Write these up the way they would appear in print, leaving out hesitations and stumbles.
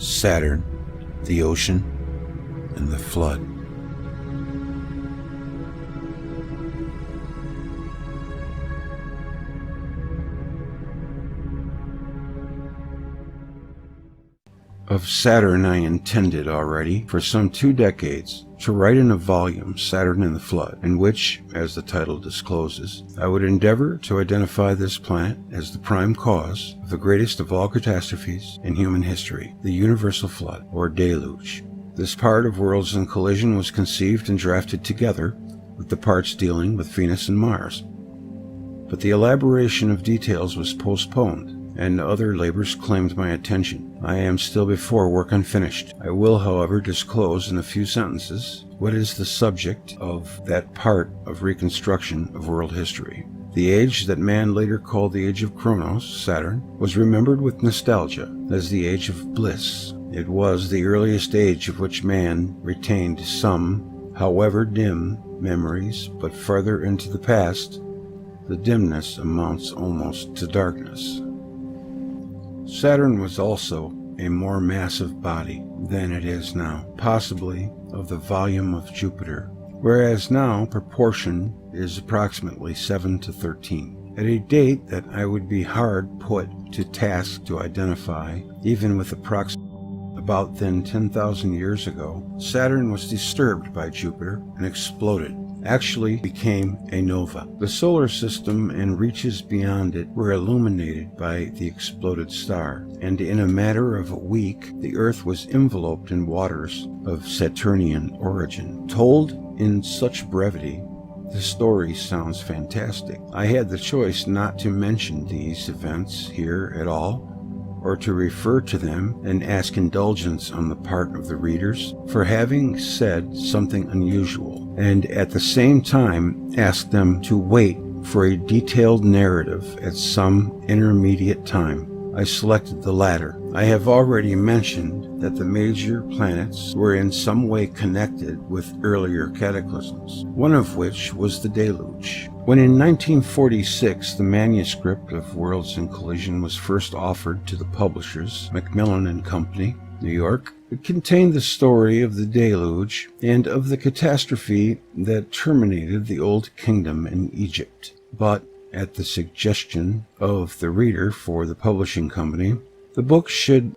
Saturn, the ocean, and the flood. Of Saturn I intended already, for some 2 decades, to write in a volume, Saturn and the Flood, in which, as the title discloses, I would endeavor to identify this planet as the prime cause of the greatest of all catastrophes in human history, the universal flood, or deluge. This part of Worlds in Collision was conceived and drafted together with the parts dealing with Venus and Mars. But the elaboration of details was postponed, and other labors claimed my attention. I am still before work unfinished. I will, however, disclose in a few sentences what is the subject of that part of reconstruction of world history. The age that man later called the Age of Kronos, Saturn, was remembered with nostalgia as the Age of Bliss. It was the earliest age of which man retained some, however dim, memories, but farther into the past, the dimness amounts almost to darkness. Saturn was also a more massive body than it is now, possibly of the volume of Jupiter, whereas now proportion is approximately 7:13. At a date that I would be hard put to task to identify, even with approximately about then 10,000 years ago, Saturn was disturbed by Jupiter and exploded. Actually became a nova. The solar system and reaches beyond it were illuminated by the exploded star, and in a matter of a week the Earth was enveloped in waters of Saturnian origin. Told in such brevity, the story sounds fantastic. I had the choice not to mention these events here at all, or to refer to them and ask indulgence on the part of the readers for having said something unusual, and at the same time ask them to wait for a detailed narrative at some intermediate time. I selected the latter. I have already mentioned that the major planets were in some way connected with earlier cataclysms, one of which was the Deluge. When in 1946 the manuscript of Worlds in Collision was first offered to the publishers, Macmillan and Company, New York, it contained the story of the Deluge and of the catastrophe that terminated the Old Kingdom in Egypt. But at the suggestion of the reader for the publishing company, the book should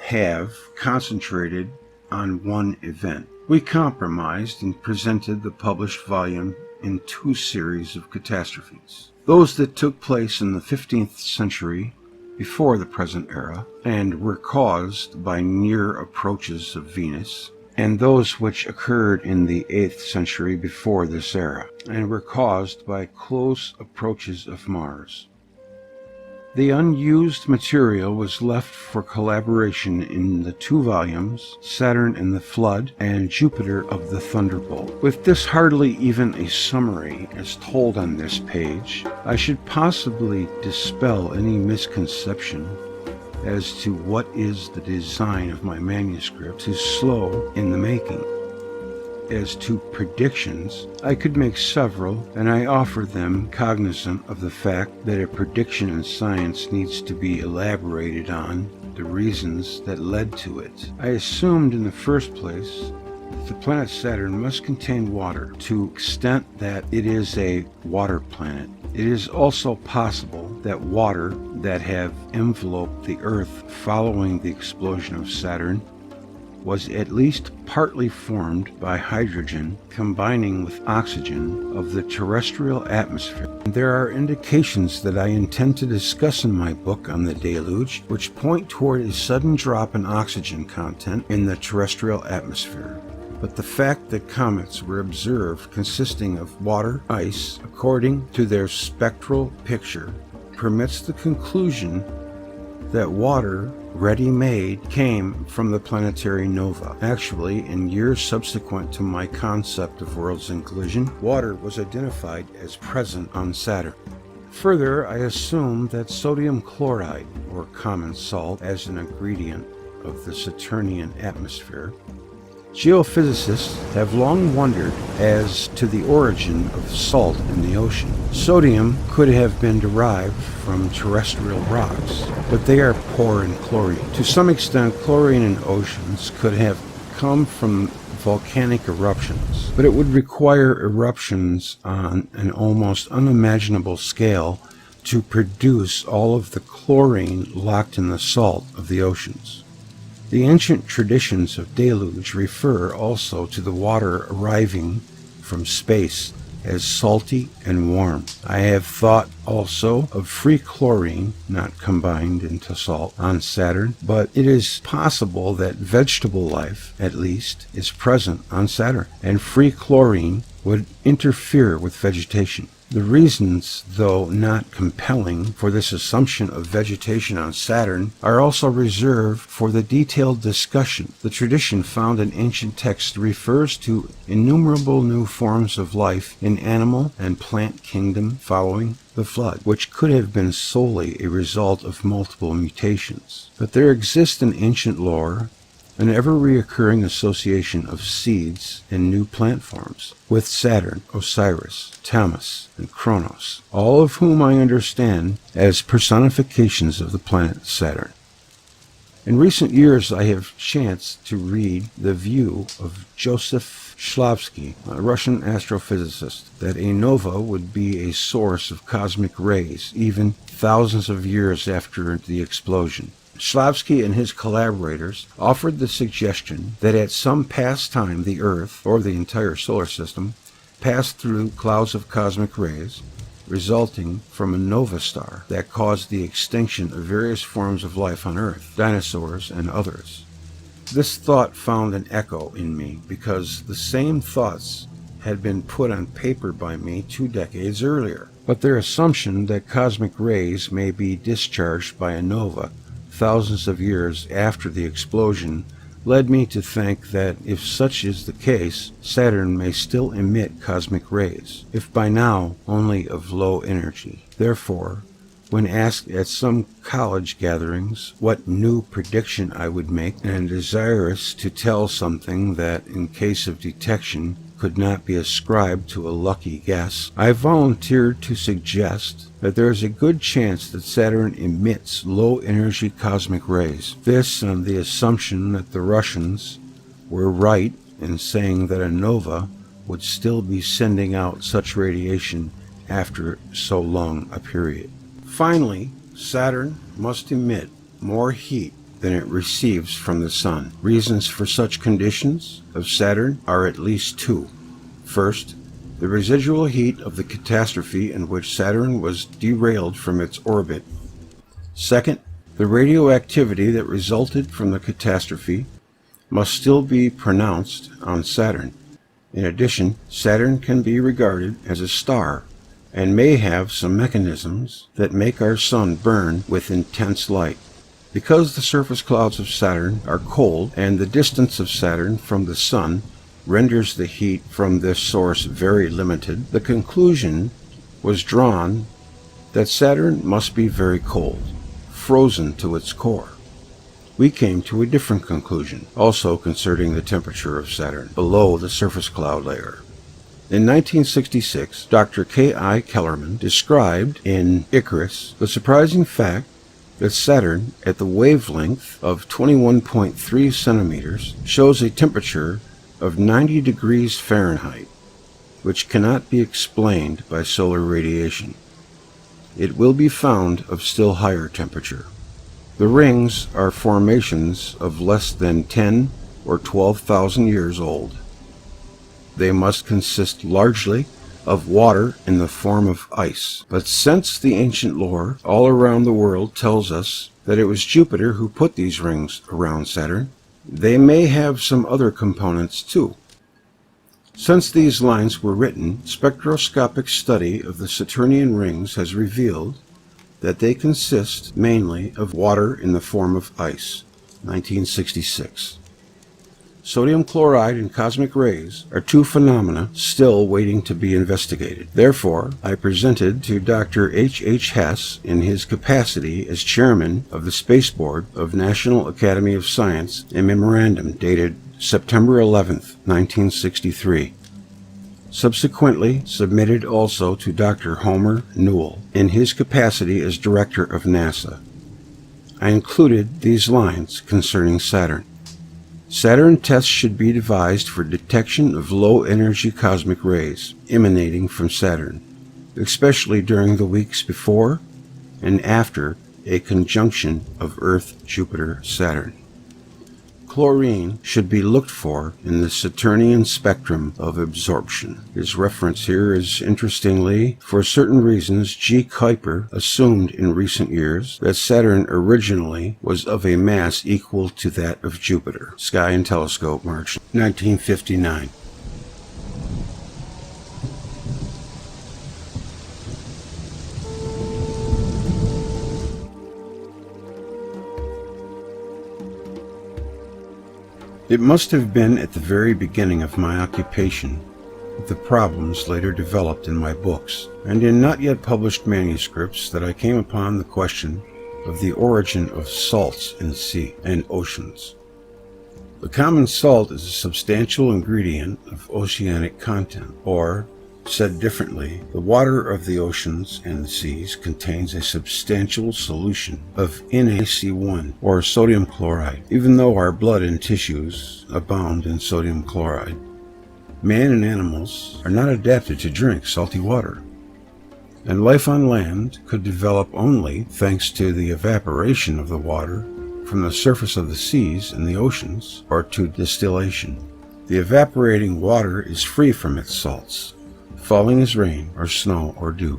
have concentrated on one event. We compromised and presented the published volume in 2 series of catastrophes. Those that took place in the 15th century before the present era and were caused by near approaches of Venus, and those which occurred in the 8th century before this era and were caused by close approaches of Mars. The unused material was left for collaboration in the 2 volumes, Saturn and the Flood and Jupiter of the Thunderbolt. With this hardly even a summary as told on this page, I should possibly dispel any misconception as to what is the design of my manuscript too slow in the making. As to predictions, I could make several, and I offer them cognizant of the fact that a prediction in science needs to be elaborated on the reasons that led to it. I assumed in the first place that the planet Saturn must contain water to the extent that it is a water planet. It is also possible that water that have enveloped the Earth following the explosion of Saturn was at least partly formed by hydrogen combining with oxygen of the terrestrial atmosphere. There are indications that I intend to discuss in my book on the deluge which point toward a sudden drop in oxygen content in the terrestrial atmosphere. But the fact that comets were observed consisting of water, ice, according to their spectral picture, permits the conclusion that water, ready-made, came from the planetary nova. Actually, in years subsequent to my concept of Worlds in Collision, water was identified as present on Saturn. Further, I assume that sodium chloride, or common salt, as an ingredient of the Saturnian atmosphere, Geophysicists have long wondered as to the origin of salt in the ocean. Sodium could have been derived from terrestrial rocks, but they are poor in chlorine. To some extent, chlorine in oceans could have come from volcanic eruptions, but it would require eruptions on an almost unimaginable scale to produce all of the chlorine locked in the salt of the oceans. The ancient traditions of Deluge refer also to the water arriving from space as salty and warm. I have thought also of free chlorine, not combined into salt, on Saturn, but it is possible that vegetable life, at least, is present on Saturn, and free chlorine would interfere with vegetation. The reasons, though not compelling, for this assumption of vegetation on Saturn are also reserved for the detailed discussion. The tradition found in ancient texts refers to innumerable new forms of life in animal and plant kingdom following the flood, which could have been solely a result of multiple mutations. But there exists in ancient lore an ever-reoccurring association of seeds and new plant forms with Saturn, Osiris, Tammuz, and Kronos, all of whom I understand as personifications of the planet Saturn. In recent years, I have chanced to read the view of Joseph Shklovsky, a Russian astrophysicist, that a nova would be a source of cosmic rays even thousands of years after the explosion. Shklovsky and his collaborators offered the suggestion that at some past time the Earth, or the entire solar system, passed through clouds of cosmic rays, resulting from a nova star that caused the extinction of various forms of life on Earth, dinosaurs and others. This thought found an echo in me because the same thoughts had been put on paper by me 2 decades earlier, but their assumption that cosmic rays may be discharged by a nova thousands of years after the explosion led me to think that if such is the case, Saturn may still emit cosmic rays, if by now only of low energy. Therefore, when asked at some college gatherings what new prediction I would make, and desirous to tell something that, in case of detection, could not be ascribed to a lucky guess, I volunteered to suggest that there is a good chance that Saturn emits low-energy cosmic rays. This on the assumption that the Russians were right in saying that a nova would still be sending out such radiation after so long a period. Finally, Saturn must emit more heat than it receives from the Sun. Reasons for such conditions of Saturn are at least 2. First, the residual heat of the catastrophe in which Saturn was derailed from its orbit. Second, the radioactivity that resulted from the catastrophe must still be pronounced on Saturn. In addition, Saturn can be regarded as a star and may have some mechanisms that make our Sun burn with intense light. Because the surface clouds of Saturn are cold and the distance of Saturn from the Sun renders the heat from this source very limited, the conclusion was drawn that Saturn must be very cold, frozen to its core. We came to a different conclusion, also concerning the temperature of Saturn below the surface cloud layer. In 1966, Dr. K.I. Kellerman described in Icarus the surprising fact that Saturn, at the wavelength of 21.3 centimeters, shows a temperature of 90 degrees Fahrenheit, which cannot be explained by solar radiation. It will be found of still higher temperature. The rings are formations of less than 10 or 12,000 years old. They must consist largely of water in the form of ice. But since the ancient lore all around the world tells us that it was Jupiter who put these rings around Saturn, they may have some other components too. Since these lines were written, spectroscopic study of the Saturnian rings has revealed that they consist mainly of water in the form of ice. 1966. Sodium chloride and cosmic rays are 2 phenomena still waiting to be investigated. Therefore, I presented to Dr. H. Hess, in his capacity as chairman of the Space Board of National Academy of Science, a memorandum dated September 11th, 1963. Subsequently submitted also to Dr. Homer Newell in his capacity as director of NASA. I included these lines concerning Saturn. Saturn tests should be devised for detection of low-energy cosmic rays emanating from Saturn, especially during the weeks before and after a conjunction of Earth-Jupiter-Saturn. Chlorine should be looked for in the Saturnian spectrum of absorption. His reference here is, interestingly, for certain reasons, G. Kuiper assumed in recent years that Saturn originally was of a mass equal to that of Jupiter. Sky and Telescope, March 1959. It must have been at the very beginning of my occupation with the problems later developed in my books and in not yet published manuscripts that I came upon the question of the origin of salts in the sea and oceans. The common salt is a substantial ingredient of oceanic content, or, said differently, the water of the oceans and the seas contains a substantial solution of NaC1, or sodium chloride, even though our blood and tissues abound in sodium chloride. Man and animals are not adapted to drink salty water, and life on land could develop only thanks to the evaporation of the water from the surface of the seas and the oceans, or to distillation. The evaporating water is free from its salts, falling as rain or snow or dew.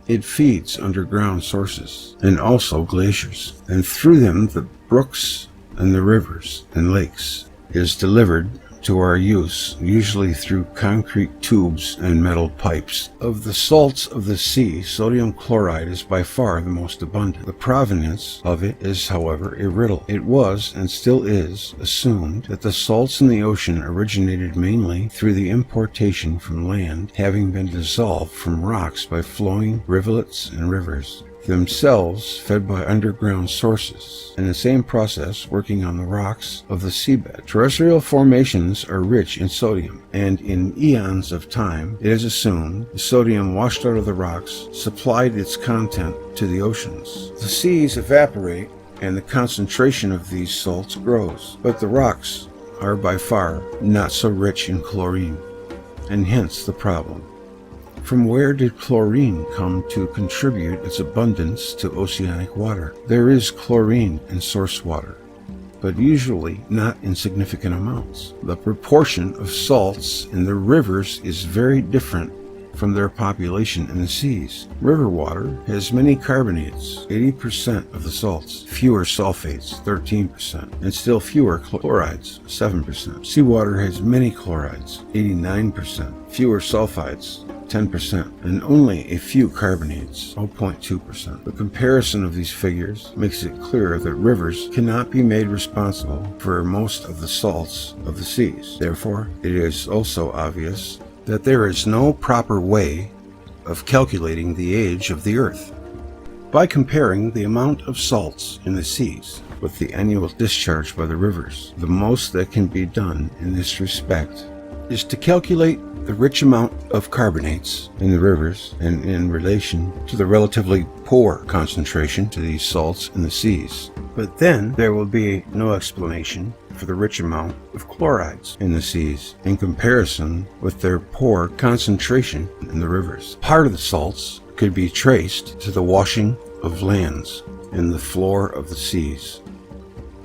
It feeds underground sources and also glaciers, and through them the brooks and the rivers and lakes is delivered to our use, usually through concrete tubes and metal pipes. Of the salts of the sea, sodium chloride is by far the most abundant. The provenance of it is, however, a riddle. It was, and still is, assumed that the salts in the ocean originated mainly through the importation from land, having been dissolved from rocks by flowing rivulets and rivers, themselves fed by underground sources, in the same process working on the rocks of the seabed. Terrestrial formations are rich in sodium, and in eons of time, it is assumed, the sodium washed out of the rocks supplied its content to the oceans. The seas evaporate, and the concentration of these salts grows, but the rocks are by far not so rich in chlorine, and hence the problem. From where did chlorine come to contribute its abundance to oceanic water? There is chlorine in source water, but usually not in significant amounts. The proportion of salts in the rivers is very different from their population in the seas. River water has many carbonates, 80% of the salts, fewer sulfates, 13%, and still fewer chlorides, 7%. Seawater has many chlorides, 89%, fewer sulfides, 10%, and only a few carbonates, 0.2%. The comparison of these figures makes it clear that rivers cannot be made responsible for most of the salts of the seas. Therefore, it is also obvious that there is no proper way of calculating the age of the Earth. By comparing the amount of salts in the seas with the annual discharge by the rivers, the most that can be done in this respect is to calculate the rich amount of carbonates in the rivers and in relation to the relatively poor concentration to these salts in the seas. But then there will be no explanation for the rich amount of chlorides in the seas in comparison with their poor concentration in the rivers. Part of the salts could be traced to the washing of lands in the floor of the seas.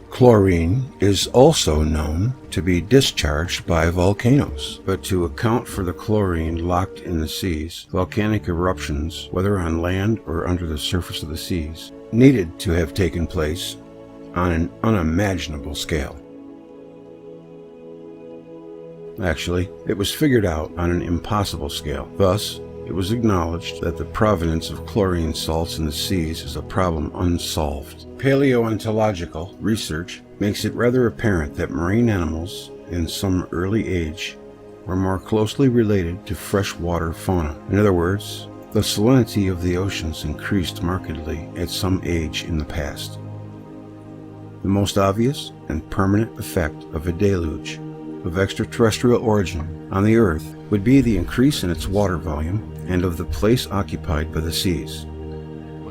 Chlorine is also known to be discharged by volcanoes, but to account for the chlorine locked in the seas, volcanic eruptions, whether on land or under the surface of the seas, needed to have taken place on an unimaginable scale. Actually, it was figured out on an impossible scale. Thus, it was acknowledged that the provenance of chlorine salts in the seas is a problem unsolved. Paleontological research makes it rather apparent that marine animals, in some early age, were more closely related to freshwater fauna. In other words, the salinity of the oceans increased markedly at some age in the past. The most obvious and permanent effect of a deluge of extraterrestrial origin on the Earth would be the increase in its water volume and of the place occupied by the seas.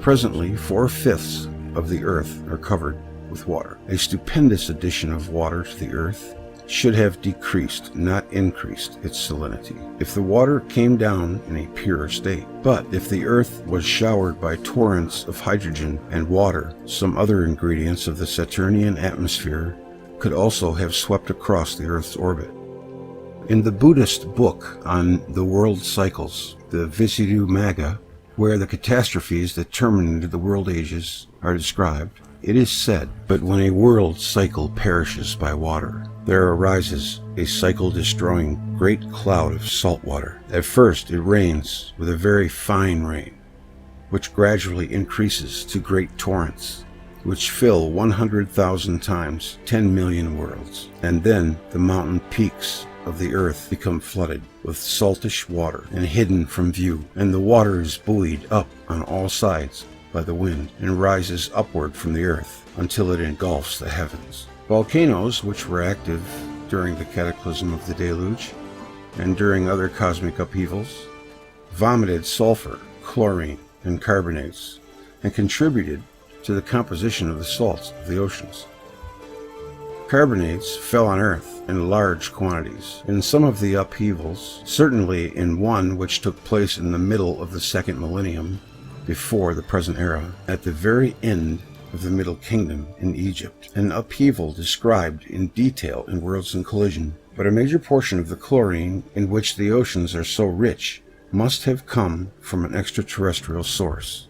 Presently, 4/5 of the Earth are covered with water. A stupendous addition of water to the Earth should have decreased, not increased, its salinity, if the water came down in a pure state. But if the Earth was showered by torrents of hydrogen and water, some other ingredients of the Saturnian atmosphere could also have swept across the Earth's orbit. In the Buddhist book on the world cycles, the Visuddhimagga, where the catastrophes that terminated the world ages are described, it is said, "But when a world cycle perishes by water, there arises a cycle-destroying great cloud of salt water. At first it rains with a very fine rain, which gradually increases to great torrents, which fill 100,000 times 10 million worlds. And then the mountain peaks of the earth become flooded with saltish water and hidden from view, and the water is buoyed up on all sides by the wind and rises upward from the earth until it engulfs the heavens." Volcanoes, which were active during the cataclysm of the Deluge and during other cosmic upheavals, vomited sulfur, chlorine, and carbonates, and contributed to the composition of the salts of the oceans. Carbonates fell on Earth in large quantities in some of the upheavals, certainly in one which took place in the middle of the second millennium before the present era, at the very end of the Middle Kingdom in Egypt, an upheaval described in detail in Worlds in Collision. But a major portion of the chlorine in which the oceans are so rich must have come from an extraterrestrial source.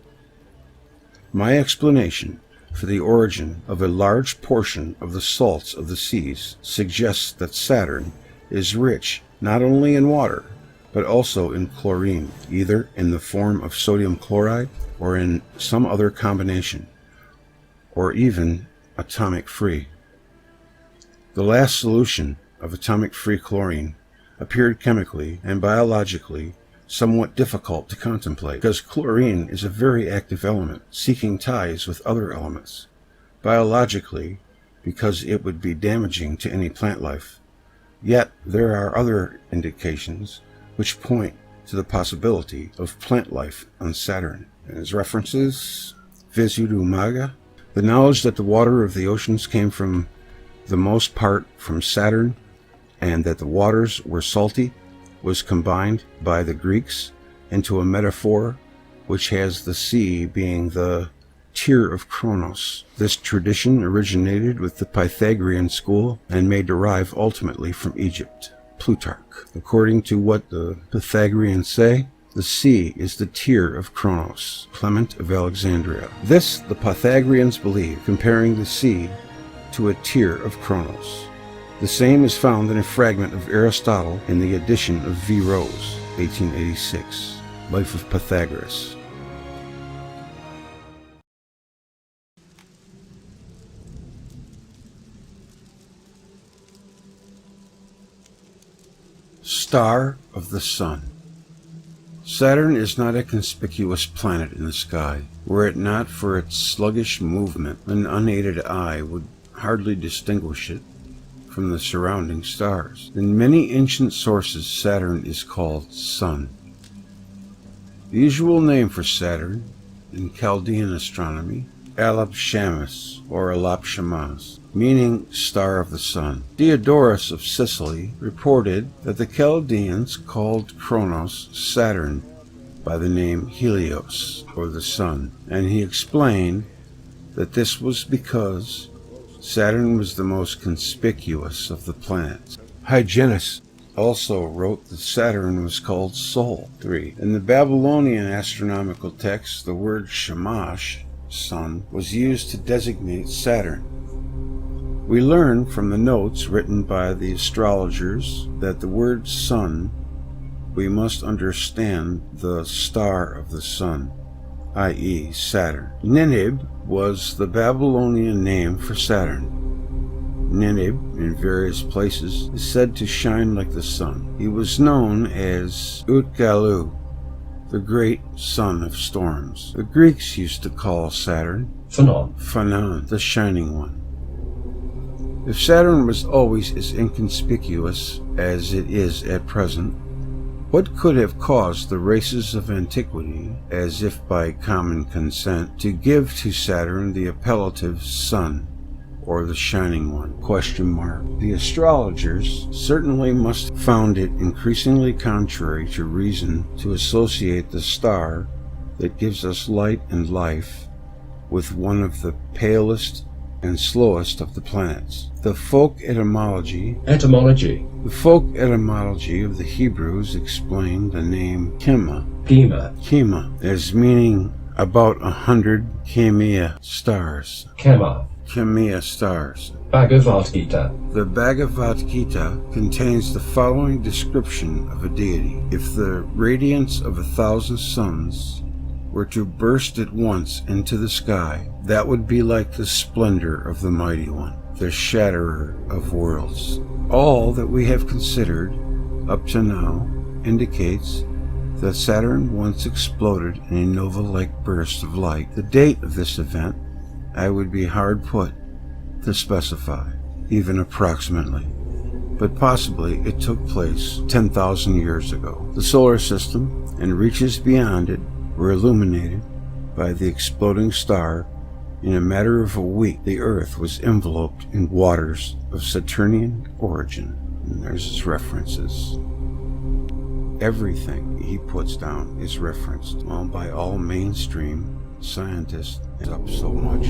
My explanation for the origin of a large portion of the salts of the seas suggests that Saturn is rich not only in water, but also in chlorine, either in the form of sodium chloride or in some other combination, or even atomic-free. The last solution of atomic-free chlorine appeared chemically and biologically somewhat difficult to contemplate, because chlorine is a very active element, seeking ties with other elements. Biologically, because it would be damaging to any plant life. Yet there are other indications which point to the possibility of plant life on Saturn. And as references, Visuddhimagga, the knowledge that the water of the oceans came from the most part from Saturn, and that the waters were salty, was combined by the Greeks into a metaphor which has the sea being the tear of Kronos. This tradition originated with the Pythagorean school and may derive ultimately from Egypt. Plutarch. According to what the Pythagoreans say, the sea is the tear of Kronos. Clement of Alexandria. This the Pythagoreans believe, comparing the sea to a tear of Kronos. The same is found in a fragment of Aristotle in the edition of V. Rose, 1886, Life of Pythagoras. Star of the Sun. Saturn is not a conspicuous planet in the sky. Were it not for its sluggish movement, an unaided eye would hardly distinguish it from the surrounding stars. In many ancient sources, Saturn is called Sun. The usual name for Saturn in Chaldean astronomy, Alap-Shamas or Alap-Shamas, meaning star of the sun. Diodorus of Sicily reported that the Chaldeans called Kronos Saturn by the name Helios, or the sun, and he explained that this was because Saturn was the most conspicuous of the planets. Hyginus also wrote that Saturn was called Sol. 3. In the Babylonian astronomical text, the word Shamash, sun, was used to designate Saturn. We learn from the notes written by the astrologers that the word sun, we must understand the star of the sun, i.e. Saturn. Ninib was the Babylonian name for Saturn. Ninib, in various places, is said to shine like the sun. He was known as Utgalu, the great son of storms. The Greeks used to call Saturn Phanon, the shining one. If Saturn was always as inconspicuous as it is at present, what could have caused the races of antiquity, as if by common consent, to give to Saturn the appellative Sun, or the Shining One? The astrologers certainly must have found it increasingly contrary to reason to associate the star that gives us light and life with one of the palest and slowest of the planets. The folk etymology of the Hebrews explained the name Kema as meaning about 100 Kemia stars. Bhagavad Gita. The Bhagavad Gita contains the following description of a deity. If the radiance of 1,000 suns were to burst at once into the sky, that would be like the splendor of the Mighty One, the Shatterer of worlds. All that we have considered up to now indicates that Saturn once exploded in a nova-like burst of light. The date of this event I would be hard put to specify, even approximately, but possibly it took place 10,000 years ago. The solar system and reaches beyond it were illuminated by the exploding star. In a matter of a week, the Earth was enveloped in waters of Saturnian origin. And there's his references. Everything he puts down is referenced, by all mainstream scientists. Up so much.